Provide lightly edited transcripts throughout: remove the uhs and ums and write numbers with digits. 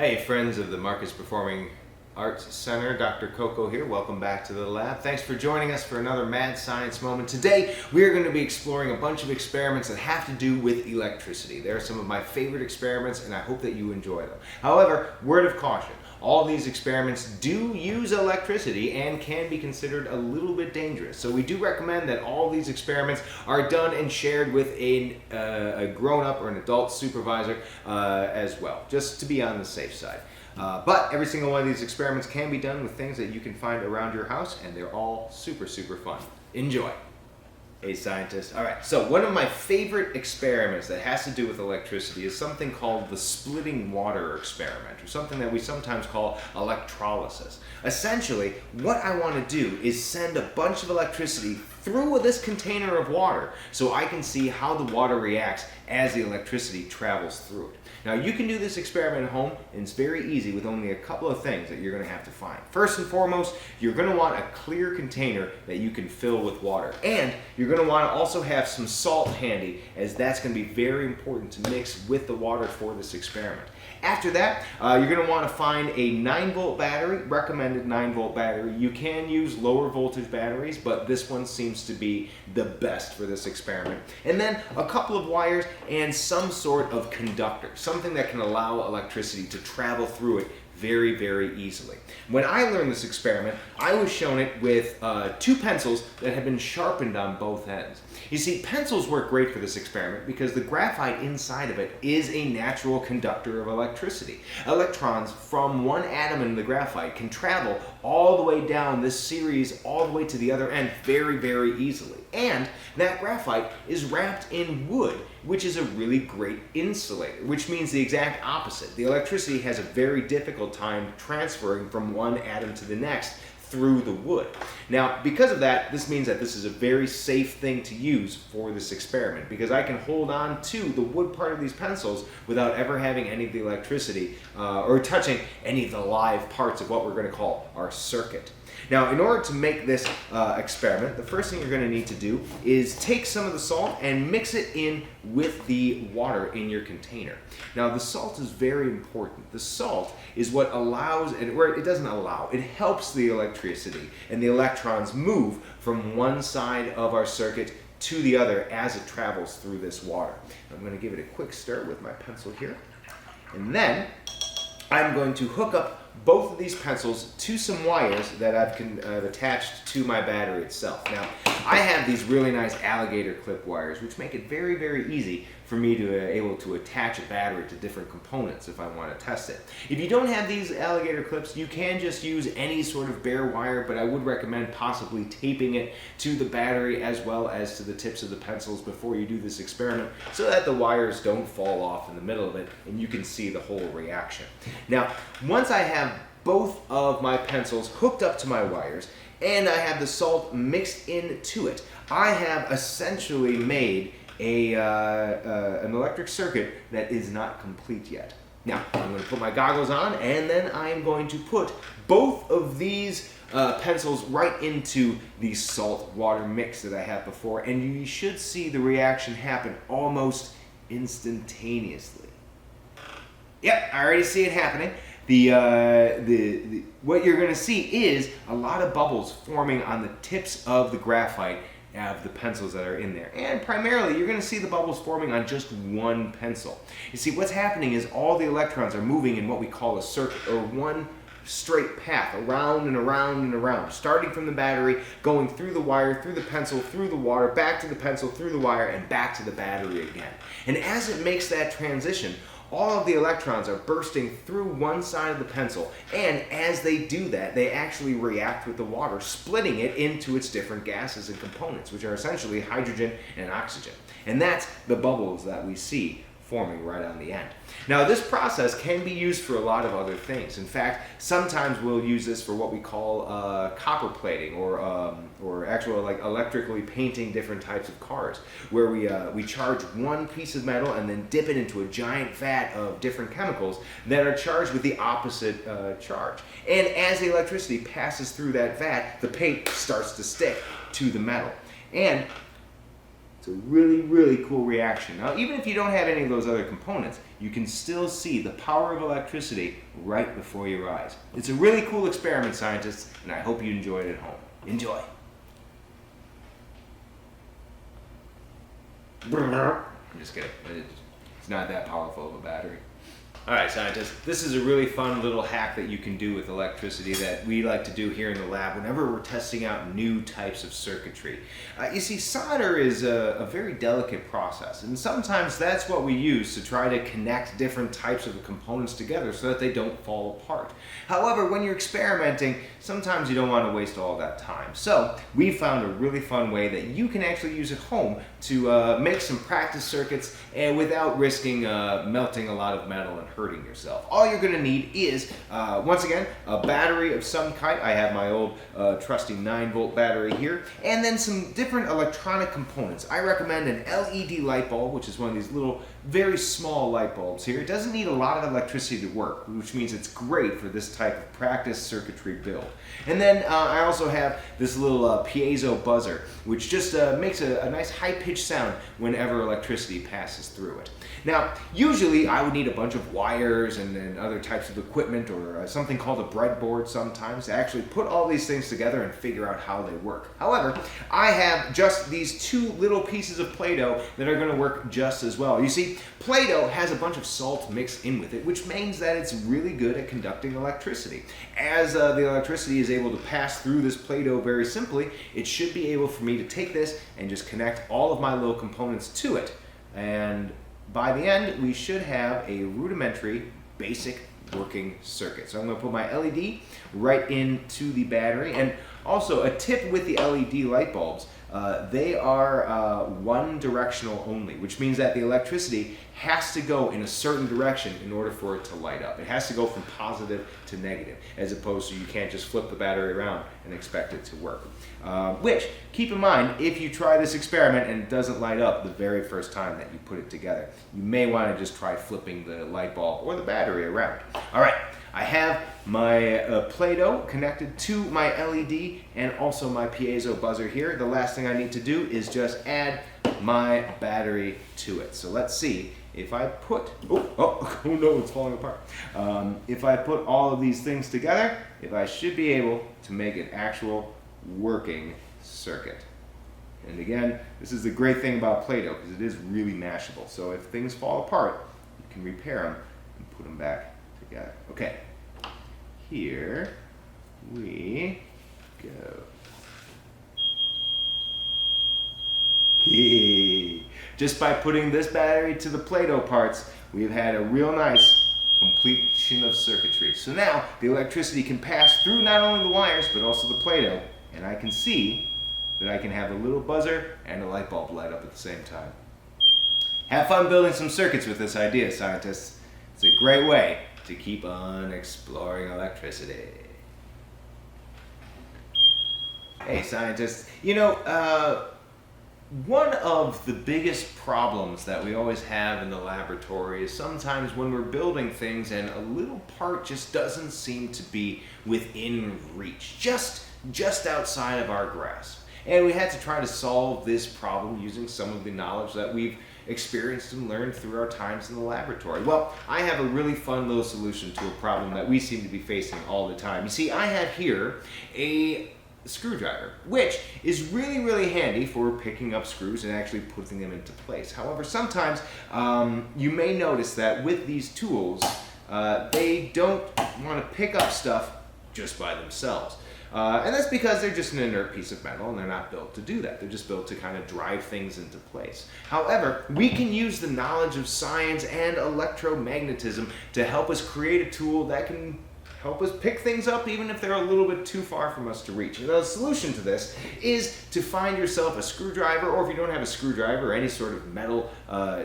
Hey friends of the Marcus Performing Arts Center, Dr. Coco here. Welcome back to the lab. Thanks for joining us for another Mad Science Moment. Today we are going to be exploring a bunch of experiments that have to do with electricity. They're some of my favorite experiments and I hope that you enjoy them. However, word of caution, all these experiments do use electricity and can be considered a little bit dangerous. So we do recommend that all these experiments are done and shared with a grown-up or an adult supervisor as well, just to be on the safe side. But every single one of these experiments can be done with things that you can find around your house, and they're all super fun. Enjoy. Hey scientists. Alright, so one of my favorite experiments that has to do with electricity is something called the splitting water experiment, or something that we sometimes call electrolysis. Essentially, what I want to do is send a bunch of electricity through this container of water so I can see how the water reacts as the electricity travels through it. Now you can do this experiment at home, and it's very easy with only a couple of things that you're going to have to find. First and foremost, you're going to want a clear container that you can fill with water. And you're going to want to also have some salt handy, as that's going to be very important to mix with the water for this experiment. After that, you're going to want to find a 9-volt battery, recommended 9-volt battery. You can use lower voltage batteries, but this one seems to be the best for this experiment. And then a couple of wires and some sort of conductor, something that can allow electricity to travel through it very easily. When I learned this experiment, I was shown it with 2 pencils that had been sharpened on both ends. You see, pencils work great for this experiment because the graphite inside of it is a natural conductor of electricity. Electrons from one atom in the graphite can travel all the way down this series all the way to the other end very easily. And that graphite is wrapped in wood, which is a really great insulator, which means the exact opposite. The electricity has a very difficult time transferring from one atom to the next through the wood. Now, because of that, this means that this is a very safe thing to use for this experiment, because I can hold on to the wood part of these pencils without ever having any of the electricity or touching any of the live parts of what we're going to call our circuit. Now, in order to make this experiment, the first thing you're going to need to do is take some of the salt and mix it in with the water in your container. Now, the salt is very important. The salt is what allows, or it doesn't allow, it helps the electricity and the electrons move from one side of our circuit to the other as it travels through this water. I'm going to give it a quick stir with my pencil here. And then I'm going to hook up both of these pencils to some wires that I've attached to my battery itself. Now, I have these really nice alligator clip wires, which make it very easy for me to able to attach a battery to different components if I want to test it. If you don't have these alligator clips, you can just use any sort of bare wire, but I would recommend possibly taping it to the battery as well as to the tips of the pencils before you do this experiment, so that the wires don't fall off in the middle of it and you can see the whole reaction. Now, once I have both of my pencils hooked up to my wires and I have the salt mixed into it, I have essentially made an electric circuit that is not complete yet. Now, I'm going to put my goggles on, and then I'm going to put both of these pencils right into the salt water mix that I had before, and you should see the reaction happen almost instantaneously. Yep, I already see it happening. What you're going to see is a lot of bubbles forming on the tips of the graphite of the pencils that are in there. And primarily, you're going to see the bubbles forming on just one pencil. You see, what's happening is all the electrons are moving in what we call a circuit, or one straight path, around and around and around, starting from the battery, going through the wire, through the pencil, through the water, back to the pencil, through the wire, and back to the battery again. And as it makes that transition, all of the electrons are bursting through one side of the pencil, and as they do that, they actually react with the water, splitting it into its different gases and components, which are essentially hydrogen and oxygen. And that's the bubbles that we see forming right on the end. Now, this process can be used for a lot of other things. In fact, sometimes we'll use this for what we call copper plating, or actual like electrically painting different types of cars, where we charge one piece of metal and then dip it into a giant vat of different chemicals that are charged with the opposite charge. And as the electricity passes through that vat, the paint starts to stick to the metal. And It's a really, really cool reaction. Now, even if you don't have any of those other components, you can still see the power of electricity right before your eyes. It's a really cool experiment, scientists, and I hope you enjoy it at home. Enjoy. I'm just kidding. It's not that powerful of a battery. All right, scientists, this is a really fun little hack that you can do with electricity that we like to do here in the lab whenever we're testing out new types of circuitry. You see, solder is a very delicate process, and sometimes that's what we use to try to connect different types of components together so that they don't fall apart. However, when you're experimenting, sometimes you don't want to waste all that time. So we found a really fun way that you can actually use at home to make some practice circuits and without risking melting a lot of metal and hurting yourself. All you're going to need is, once again, a battery of some kind. I have my old trusty 9-volt battery here, and then some different electronic components. I recommend an LED light bulb, which is one of these little, very small light bulbs here. It doesn't need a lot of electricity to work, which means it's great for this type of practice circuitry build. And then I also have this little piezo buzzer, which just makes a nice high-pitched sound whenever electricity passes through it. Now, usually I would need a bunch of wires and other types of equipment, or something called a breadboard sometimes, to actually put all these things together and figure out how they work. However, I have just these two little pieces of Play-Doh that are going to work just as well. You see, Play-Doh has a bunch of salt mixed in with it, which means that it's really good at conducting electricity. As the electricity is able to pass through this Play-Doh very simply, it should be able for me to take this and just connect all of my little components to it. And by the end, we should have a rudimentary, basic working circuit. So I'm going to put my LED right into the battery. And also, a tip with the LED light bulbs, they are one directional only, which means that the electricity has to go in a certain direction in order for it to light up. It has to go from positive to negative, as opposed to you can't just flip the battery around and expect it to work. Which, keep in mind, if you try this experiment and it doesn't light up the very first time that you put it together, you may want to just try flipping the light bulb or the battery around. All right, I have my Play-Doh connected to my LED and also my piezo buzzer here. The last thing I need to do is just add my battery to it. So let's see if I put, oh no, it's falling apart. If I put all of these things together, if I should be able to make an actual working circuit. And again, this is the great thing about Play-Doh, because it is really mashable. So if things fall apart, you can repair them and put them back together. Okay, here we go. Just by putting this battery to the Play-Doh parts, we've had a real nice completion of circuitry. So now the electricity can pass through not only the wires but also the Play-Doh, and I can see that I can have a little buzzer and a light bulb light up at the same time. Have fun building some circuits with this idea, scientists. It's a great way to keep on exploring electricity. Hey, scientists, you know, one of the biggest problems that we always have in the laboratory is sometimes when we're building things and a little part just doesn't seem to be within reach, just outside of our grasp. And we had to try to solve this problem using some of the knowledge that we've experienced and learned through our times in the laboratory. Well, I have a really fun little solution to a problem that we seem to be facing all the time. You see, I have here a screwdriver, which is really, really handy for picking up screws and actually putting them into place. However, sometimes you may notice that with these tools, they don't want to pick up stuff just by themselves. And that's because they're just an inert piece of metal and they're not built to do that. They're just built to kind of drive things into place. However, we can use the knowledge of science and electromagnetism to help us create a tool that can help us pick things up even if they're a little bit too far from us to reach. And the solution to this is to find yourself a screwdriver, or if you don't have a screwdriver, any sort of metal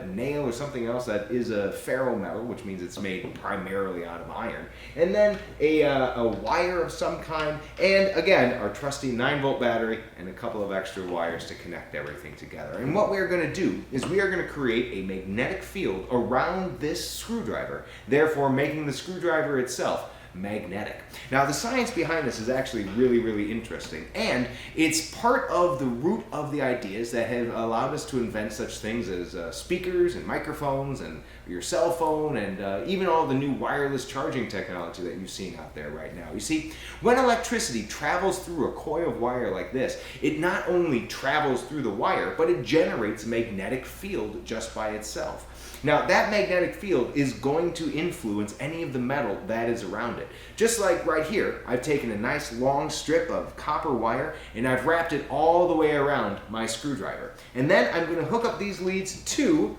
nail or something else that is a ferrometal, which means it's made primarily out of iron, and then a wire of some kind, and again, our trusty 9-volt battery and a couple of extra wires to connect everything together. And what we're going to do is we are going to create a magnetic field around this screwdriver, therefore making the screwdriver itself magnetic. Now, the science behind this is actually really, really interesting, and it's part of the root of the ideas that have allowed us to invent such things as speakers and microphones and your cell phone and even all the new wireless charging technology that you've seen out there right now. You see, when electricity travels through a coil of wire like this, it not only travels through the wire, but it generates a magnetic field just by itself. Now, that magnetic field is going to influence any of the metal that is around it. Just like right here, I've taken a nice long strip of copper wire and I've wrapped it all the way around my screwdriver. And then I'm going to hook up these leads to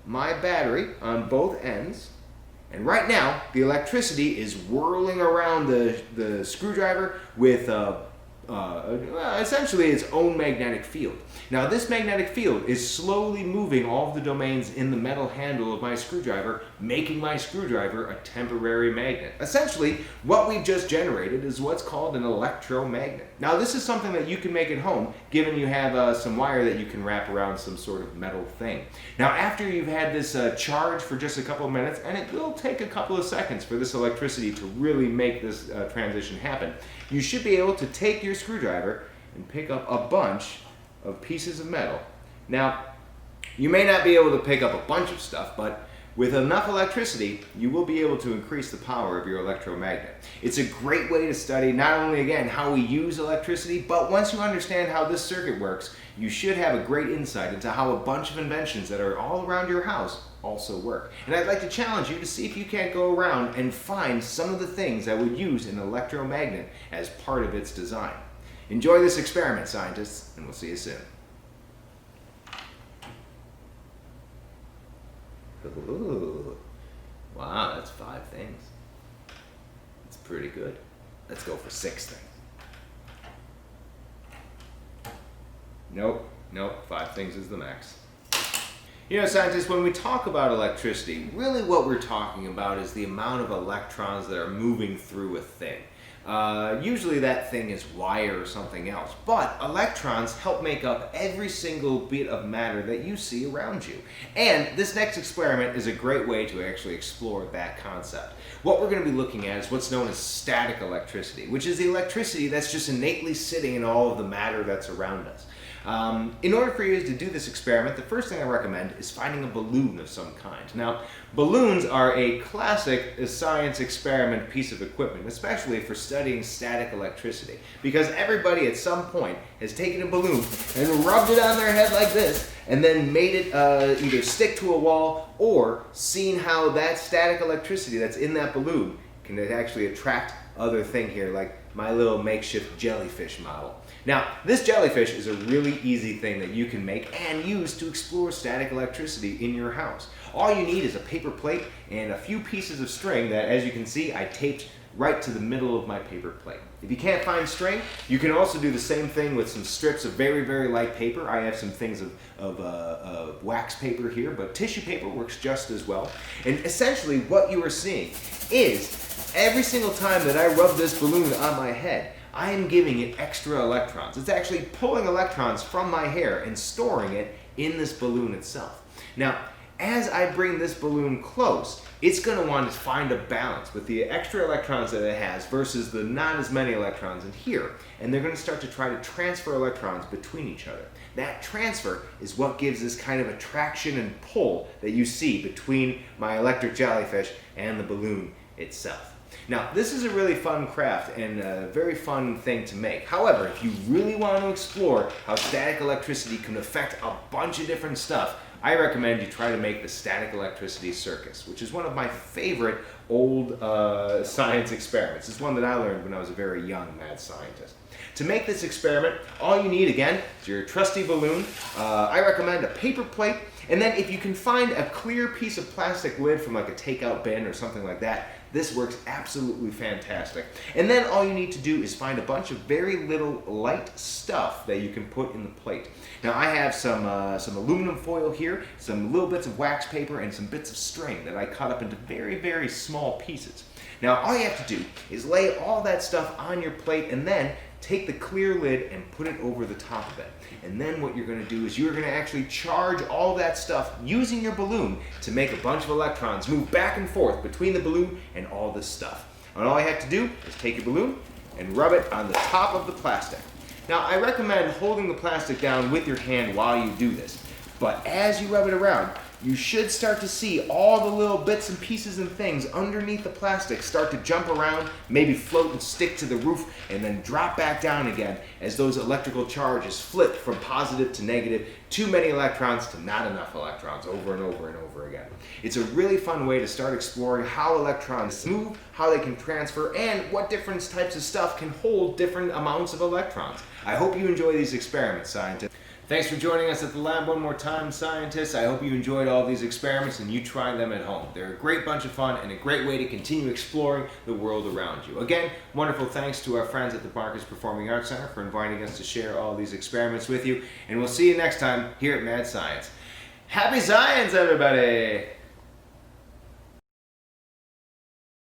my battery on both ends. And right now, the electricity is whirling around the screwdriver with essentially its own magnetic field. Now, this magnetic field is slowly moving all of the domains in the metal handle of my screwdriver, making my screwdriver a temporary magnet. Essentially, what we've just generated is what's called an electromagnet. Now, this is something that you can make at home, given you have some wire that you can wrap around some sort of metal thing. Now, after you've had this charge for just a couple of minutes, and it will take a couple of seconds for this electricity to really make this transition happen, you should be able to take your screwdriver and pick up a bunch of pieces of metal. Now, you may not be able to pick up a bunch of stuff, but with enough electricity, you will be able to increase the power of your electromagnet. It's a great way to study not only, again, how we use electricity, but once you understand how this circuit works, you should have a great insight into how a bunch of inventions that are all around your house also work. And I'd like to challenge you to see if you can't go around and find some of the things that would use an electromagnet as part of its design. Enjoy this experiment, scientists, and we'll see you soon. Ooh. Wow, that's 5 things. That's pretty good. Let's go for 6 things. Nope, 5 things is the max. You know, scientists, when we talk about electricity, really what we're talking about is the amount of electrons that are moving through a thing. Usually that thing is wire or something else, but electrons help make up every single bit of matter that you see around you. And this next experiment is a great way to actually explore that concept. What we're going to be looking at is what's known as static electricity, which is the electricity that's just innately sitting in all of the matter that's around us. In order for you to do this experiment, the first thing I recommend is finding a balloon of some kind. Now, balloons are a classic science experiment piece of equipment, especially for studying static electricity, because everybody at some point has taken a balloon and rubbed it on their head like this, and then made it either stick to a wall or seen how that static electricity that's in that balloon can actually attract other thing here, like my little makeshift jellyfish model. Now, this jellyfish is a really easy thing that you can make and use to explore static electricity in your house. All you need is a paper plate and a few pieces of string that, as you can see, I taped right to the middle of my paper plate. If you can't find string, you can also do the same thing with some strips of very, very light paper. I have some things of wax paper here, but tissue paper works just as well. And essentially what you are seeing is every single time that I rub this balloon on my head, I am giving it extra electrons. It's actually pulling electrons from my hair and storing it in this balloon itself. Now, as I bring this balloon close, it's going to want to find a balance with the extra electrons that it has versus the not as many electrons in here. And they're going to start to try to transfer electrons between each other. That transfer is what gives this kind of attraction and pull that you see between my electric jellyfish and the balloon itself. Now, this is a really fun craft and a very fun thing to make. However, if you really want to explore how static electricity can affect a bunch of different stuff, I recommend you try to make the static electricity circus, which is one of my favorite old science experiments. It's one that I learned when I was a very young mad scientist. To make this experiment, all you need, again, is your trusty balloon. I recommend a paper plate, and then if you can find a clear piece of plastic lid from like a takeout bin or something like that, this works absolutely fantastic. And then all you need to do is find a bunch of very little light stuff that you can put in the plate. Now I have some aluminum foil here, some little bits of wax paper, and some bits of string that I cut up into very, very small pieces. Now all you have to do is lay all that stuff on your plate and then take the clear lid and put it over the top of it. And then what you're going to do is you're going to actually charge all that stuff using your balloon to make a bunch of electrons move back and forth between the balloon and all this stuff. And all you have to do is take your balloon and rub it on the top of the plastic. Now, I recommend holding the plastic down with your hand while you do this, but as you rub it around, you should start to see all the little bits and pieces and things underneath the plastic start to jump around, maybe float and stick to the roof, and then drop back down again as those electrical charges flip from positive to negative, too many electrons to not enough electrons, over and over and over again. It's a really fun way to start exploring how electrons move, how they can transfer, and what different types of stuff can hold different amounts of electrons. I hope you enjoy these experiments, scientists. Thanks for joining us at the lab one more time, scientists. I hope you enjoyed all these experiments and you try them at home. They're a great bunch of fun and a great way to continue exploring the world around you. Again, wonderful thanks to our friends at the Marcus Performing Arts Center for inviting us to share all these experiments with you. And we'll see you next time here at Mad Science. Happy Science, everybody!